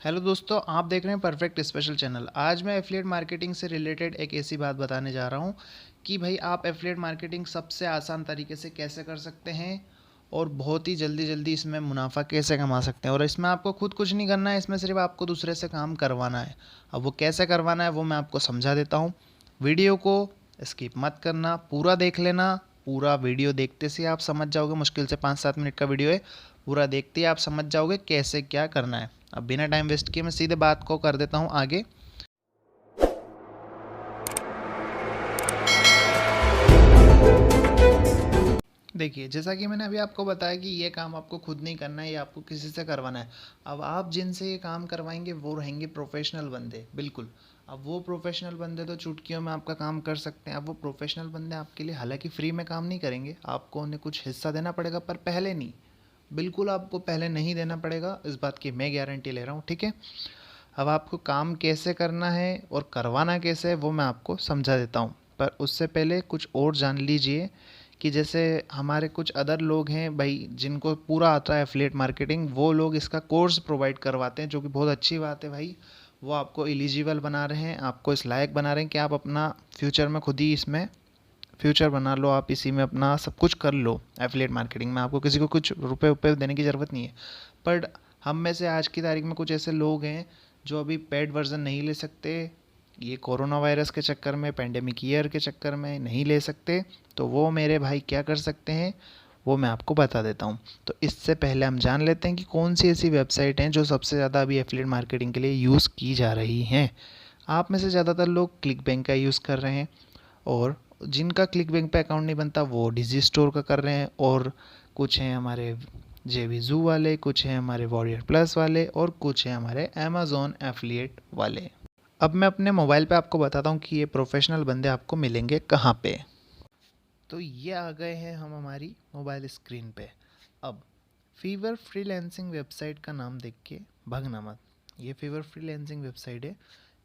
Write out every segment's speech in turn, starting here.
Hello दोस्तों, आप देख रहे हैं परफेक्ट स्पेशल चैनल। आज मैं एफिलिएट मार्केटिंग से रिलेटेड एक ऐसी बात बताने जा रहा हूं कि भाई आप एफिलिएट मार्केटिंग सबसे आसान तरीके से कैसे कर सकते हैं और बहुत ही जल्दी जल्दी इसमें मुनाफा कैसे कमा सकते हैं। और इसमें आपको खुद कुछ नहीं करना है, इसमें सिर्फ आपको दूसरे से काम करवाना है। अब वो कैसे करवाना है वो मैं आपको समझा देता हूँ। वीडियो को स्किप मत करना, पूरा देख लेना। पूरा वीडियो देखते से आप समझ जाओगे, मुश्किल से 5-7 मिनट का वीडियो है, पूरा देखते ही आप समझ जाओगे कैसे क्या करना है। अब बिना टाइम वेस्ट किए मैं सीधे बात को कर देता हूँ आगे। देखिए, जैसा कि मैंने अभी आपको बताया कि ये काम आपको खुद नहीं करना है, ये आपको किसी से करवाना है। अब आप जिनसे ये काम करवाएंगे वो रहेंगे प्रोफेशनल बंदे, बिल्कुल। अब वो प्रोफेशनल बंदे तो चुटकियों में आपका काम कर सकते हैं। अब वो प्रोफेशनल बंदे आपके लिए हालांकि फ्री में काम नहीं करेंगे, आपको उन्हें कुछ हिस्सा देना पड़ेगा, पर पहले नहीं, बिल्कुल आपको पहले नहीं देना पड़ेगा, इस बात की मैं गारंटी ले रहा हूँ, ठीक है। अब आपको काम कैसे करना है और करवाना कैसे है वो मैं आपको समझा देता हूँ, पर उससे पहले कुछ और जान लीजिए कि जैसे हमारे कुछ अदर लोग हैं भाई जिनको पूरा आता है एफिलिएट मार्केटिंग, वो लोग इसका कोर्स प्रोवाइड करवाते हैं, जो कि बहुत अच्छी बात है भाई। वो आपको एलिजिबल बना रहे हैं, आपको इस लायक बना रहे हैं कि आप अपना फ्यूचर में खुद ही इसमें फ्यूचर बना लो, आप इसी में अपना सब कुछ कर लो। एफिलिएट मार्केटिंग में आपको किसी को कुछ रुपए उपए देने की ज़रूरत नहीं है। बट हम में से आज की तारीख में कुछ ऐसे लोग हैं जो अभी पेड वर्जन नहीं ले सकते, ये कोरोना वायरस के चक्कर में, पेंडेमिक ईयर के चक्कर में नहीं ले सकते। तो वो मेरे भाई क्या कर सकते हैं वो मैं आपको बता देता हूँ। तो इससे पहले हम जान लेते हैं कि कौन सी ऐसी वेबसाइट हैं जो सबसे ज़्यादा अभी एफिलिएट मार्केटिंग के लिए यूज़ की जा रही हैं। आप में से ज़्यादातर लोग क्लिक बैंक का यूज़ कर रहे हैं, और जिनका क्लिक बैंक पे अकाउंट नहीं बनता वो डिजी स्टोर का कर रहे हैं, और कुछ हैं हमारे जेवीजू वाले, कुछ हैं हमारे वॉरियर प्लस वाले, और कुछ हैं हमारे अमेज़ॉन एफिलिएट वाले। अब मैं अपने मोबाइल पे आपको बताता हूँ कि ये प्रोफेशनल बंदे आपको मिलेंगे कहाँ पे। तो ये आ गए हैं हम हमारी मोबाइल स्क्रीन पे। अब फीवर फ्रीलांसिंग वेबसाइट का नाम देख के भागना मत, ये फीवर फ्रीलांसिंग वेबसाइट है।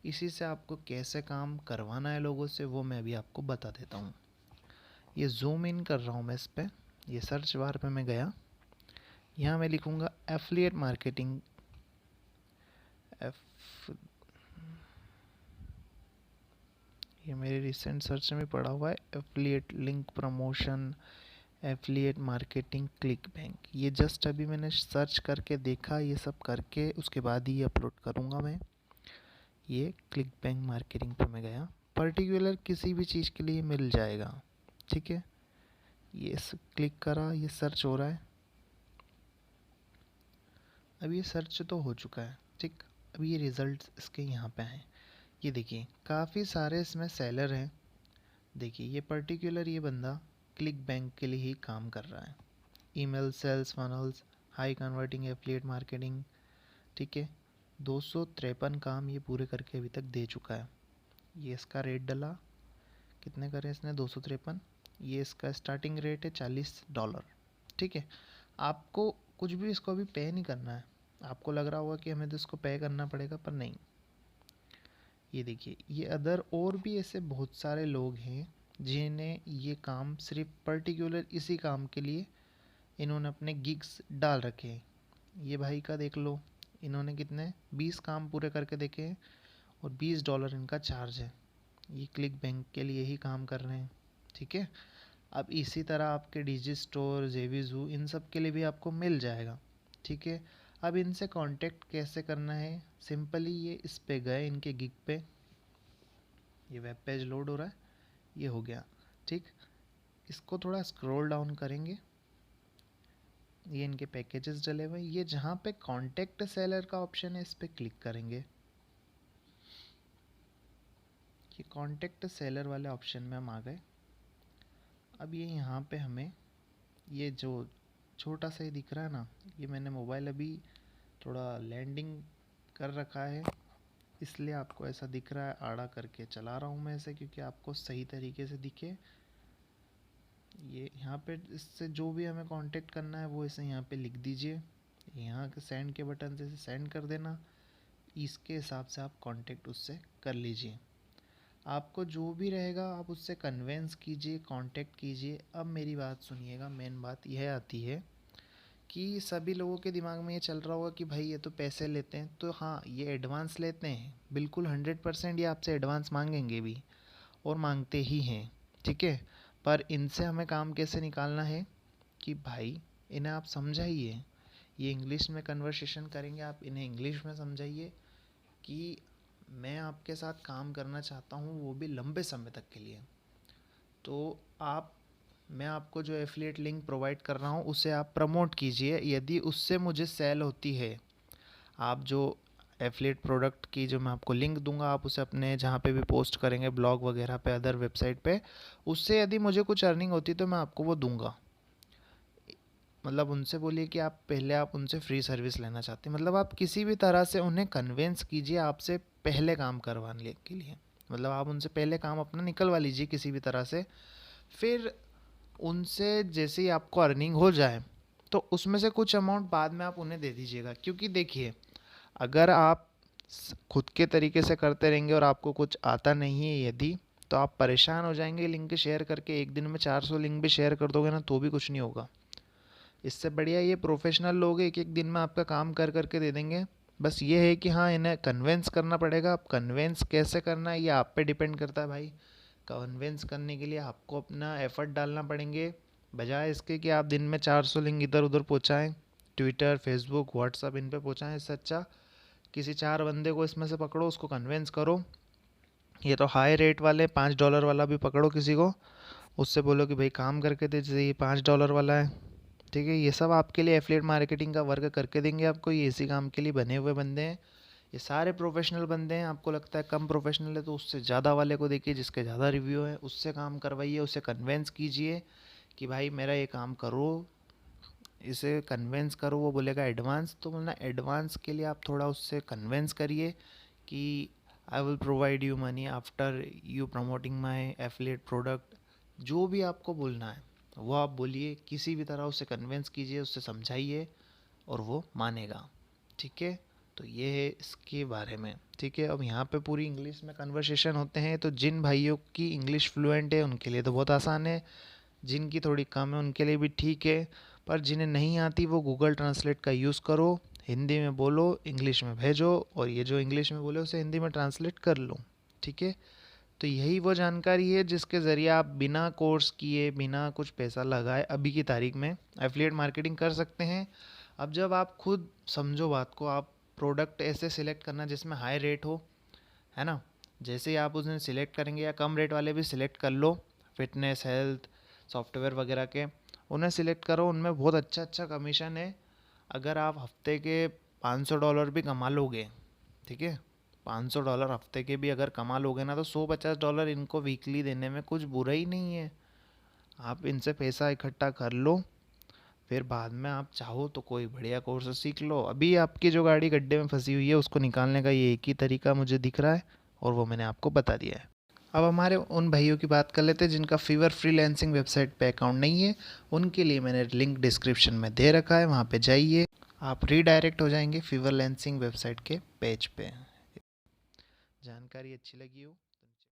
इसी से आपको कैसे काम करवाना है लोगों से वो मैं अभी आपको बता देता हूँ। ये जूम इन कर रहा हूँ मैं इस पर, ये सर्च बार पे मैं गया, यहाँ मैं लिखूँगा एफिलिएट मार्केटिंग। एफ ये मेरे रिसेंट सर्च में पड़ा हुआ है, affiliate link promotion, affiliate marketing, click bank. ये जस्ट अभी मैंने सर्च करके देखा, ये सब करके उसके बाद ही अपलोड करूँगा मैं। ये क्लिक बैंक मार्केटिंग पे मैं गया, पर्टिकुलर किसी भी चीज़ के लिए मिल जाएगा, ठीक है। ये क्लिक करा, ये सर्च हो रहा है। अब ये सर्च तो हो चुका है, ठीक। अब ये रिजल्ट इसके यहाँ पे हैं। ये देखिए काफ़ी सारे इसमें सेलर हैं। देखिए ये पर्टिकुलर ये बंदा क्लिक बैंक के लिए ही काम कर रहा है। Email sales funnels, high converting affiliate marketing, ठीक है। 253 काम ये पूरे करके अभी तक दे चुका है। ये इसका रेट डला, कितने करे इसने, 253। ये इसका स्टार्टिंग रेट है $40, ठीक है। आपको कुछ भी इसको अभी पे नहीं करना है। आपको लग रहा होगा कि हमें तो इसको पे करना पड़ेगा, पर नहीं। ये देखिए ये अदर और भी ऐसे बहुत सारे लोग हैं जिन्हें ये काम सिर्फ पर्टिकुलर इसी काम के लिए इन्होंने अपने गिग्स डाल रखे हैं। ये भाई का देख लो, इन्होंने कितने 20 काम पूरे करके देखे हैं, और $20 इनका चार्ज है। ये क्लिक बैंक के लिए ही काम कर रहे हैं, ठीक है। अब इसी तरह आपके डिजी स्टोर, जेवीजू, इन सब के लिए भी आपको मिल जाएगा, ठीक है। अब इनसे कांटेक्ट कैसे करना है, सिंपली ये इस पे गए इनके गिग पे, ये वेब पेज लोड हो रहा है, ये हो गया, ठीक। इसको थोड़ा स्क्रॉल डाउन करेंगे, ये इनके पैकेजेस डले हुए, ये जहाँ पे कांटेक्ट सेलर का ऑप्शन है इस पे क्लिक करेंगे। ये कांटेक्ट सेलर वाले ऑप्शन में हम आ गए। अब ये यहाँ पे हमें ये जो छोटा सा ही दिख रहा है ना, ये मैंने मोबाइल अभी थोड़ा लैंडिंग कर रखा है, इसलिए आपको ऐसा दिख रहा है। आड़ा करके चला रहा हूँ मैं ऐसे क्योंकि आपको सही तरीके से दिखे। ये यहाँ पे इससे जो भी हमें कांटेक्ट करना है वो इसे यहाँ पे लिख दीजिए, यहाँ के सेंड के बटन से सेंड कर देना। इसके हिसाब से आप कांटेक्ट उससे कर लीजिए। आपको जो भी रहेगा आप उससे कन्वेंस कीजिए, कांटेक्ट कीजिए। अब मेरी बात सुनिएगा, मेन बात यह आती है कि सभी लोगों के दिमाग में ये चल रहा होगा कि भाई ये तो पैसे लेते हैं, तो हाँ ये एडवांस लेते हैं बिल्कुल, 100% ये आपसे एडवांस मांगेंगे भी और मांगते ही हैं, ठीक है। पर इनसे हमें काम कैसे निकालना है कि भाई इन्हें आप समझाइए, ये इंग्लिश में कन्वर्सेशन करेंगे, आप इन्हें इंग्लिश में समझाइए कि मैं आपके साथ काम करना चाहता हूँ, वो भी लंबे समय तक के लिए। तो मैं आपको जो एफिलिएट लिंक प्रोवाइड कर रहा हूँ उसे आप प्रमोट कीजिए, यदि उससे मुझे सेल होती है, आप जो एफिलिएट प्रोडक्ट की जो मैं आपको लिंक दूंगा, आप उसे अपने जहाँ पे भी पोस्ट करेंगे ब्लॉग वगैरह पे, अदर वेबसाइट पे, उससे यदि मुझे कुछ अर्निंग होती तो मैं आपको वो दूंगा। मतलब उनसे बोलिए कि आप उनसे फ्री सर्विस लेना चाहते हैं, मतलब आप किसी भी तरह से उन्हें कन्वेंस कीजिए आपसे पहले काम करवाने के लिए, मतलब आप उनसे पहले काम अपना निकलवा लीजिए किसी भी तरह से। फिर उनसे जैसे ही आपको अर्निंग हो जाए तो उसमें से कुछ अमाउंट बाद में आप उन्हें दे दीजिएगा, क्योंकि देखिए अगर आप खुद के तरीके से करते रहेंगे और आपको कुछ आता नहीं है यदि, तो आप परेशान हो जाएंगे। लिंक शेयर करके एक दिन में 400 लिंक भी शेयर कर दोगे ना तो भी कुछ नहीं होगा। इससे बढ़िया ये प्रोफेशनल लोग एक एक दिन में आपका काम कर करके दे देंगे। बस ये है कि हाँ इन्हें कन्वेंस करना पड़ेगा। अब कन्वेंस कैसे करना है ये आप पे डिपेंड करता है भाई। कन्वेंस करने के लिए आपको अपना एफर्ट डालना पड़ेंगे, बजाय इसके कि आप दिन में 400 लिंक इधर उधर पहुँचाएँ, ट्विटर फेसबुक व्हाट्सअप इन पे पहुँचाएँ। इससे अच्छा किसी 4 बंदे को इसमें से पकड़ो, उसको कन्वेंस करो। ये तो हाई रेट वाले $5 वाला भी पकड़ो किसी को, उससे बोलो कि भाई काम करके दे, जैसे ये $5 वाला है, ठीक है। ये सब आपके लिए एफिलिएट मार्केटिंग का वर्क करके देंगे आपको। ये इसी काम के लिए बने हुए बंदे हैं, ये सारे प्रोफेशनल बंदे हैं। आपको लगता है कम प्रोफेशनल है तो उससे ज़्यादा वाले को देखिए जिसके ज़्यादा रिव्यू है, उससे काम करवाइए, उससे कन्वेंस कीजिए कि भाई मेरा ये काम करो, इसे कन्वेंस करो। वो बोलेगा एडवांस, तो बोलना एडवांस के लिए आप थोड़ा उससे कन्वेंस करिए कि I will provide you money after you promoting my affiliate product. जो भी आपको बोलना है वो आप बोलिए, किसी भी तरह उससे कन्वेंस कीजिए, उससे समझाइए और वो मानेगा, ठीक है। तो ये है इसके बारे में, ठीक है। अब यहाँ पे पूरी इंग्लिश में कन्वर्सेशन होते हैं, तो जिन भाइयों की इंग्लिश फ्लुएंट है उनके लिए तो बहुत आसान है, जिनकी थोड़ी कम है उनके लिए भी ठीक है। पर जिन्हें नहीं आती वो गूगल ट्रांसलेट का यूज़ करो, हिंदी में बोलो इंग्लिश में भेजो, और ये जो इंग्लिश में बोले उसे हिंदी में ट्रांसलेट कर लो, ठीक है। तो यही वो जानकारी है जिसके ज़रिए आप बिना कोर्स किए, बिना कुछ पैसा लगाए अभी की तारीख में एफिलिएट मार्केटिंग कर सकते हैं। अब जब आप खुद समझो बात को, आप प्रोडक्ट ऐसे सिलेक्ट करना जिसमें हाई रेट हो, है ना। जैसे ही आप उन्हें सिलेक्ट करेंगे, या कम रेट वाले भी सिलेक्ट कर लो, फिटनेस हेल्थ सॉफ्टवेयर वगैरह के, उन्हें सिलेक्ट करो, उनमें बहुत अच्छा अच्छा कमीशन है। अगर आप हफ्ते के $500 भी कमा लोगे, ठीक है, $500 हफ्ते के भी अगर कमा लोगे ना, तो $150 इनको वीकली देने में कुछ बुरा ही नहीं है। आप इनसे पैसा इकट्ठा कर लो, फिर बाद में आप चाहो तो कोई बढ़िया कोर्स सीख लो। अभी आपकी जो गाड़ी गड्ढे में फंसी हुई है उसको निकालने का ये एक ही तरीका मुझे दिख रहा है, और वो मैंने आपको बता दिया है। अब हमारे उन भाइयों की बात कर लेते हैं जिनका फीवर फ्रीलांसिंग वेबसाइट पे अकाउंट नहीं है। उनके लिए मैंने लिंक डिस्क्रिप्शन में दे रखा है, वहाँ पे जाइए, आप रीडायरेक्ट हो जाएंगे फीवरलैंसिंग वेबसाइट के पेज पे। जानकारी अच्छी लगी हो